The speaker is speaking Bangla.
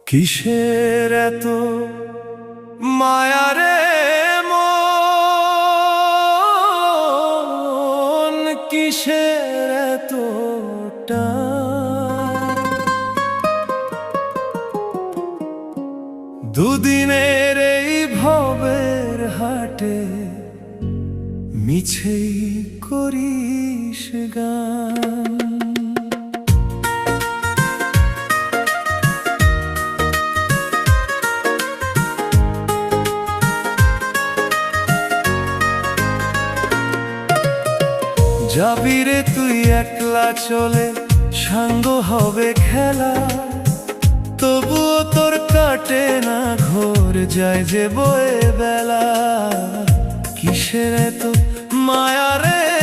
কিসের এত মায়ারে মন, কিসের এত টান? দুদিনের এই ভবের হাটে মিছেই করিস গান। যাবি রে তুই একলা চলে, সাঙ্গ হবে খেলা, তবুও তোর কাটে না ঘোর, যায় যে বয়ে বেলা। কিসের এত মায়া রে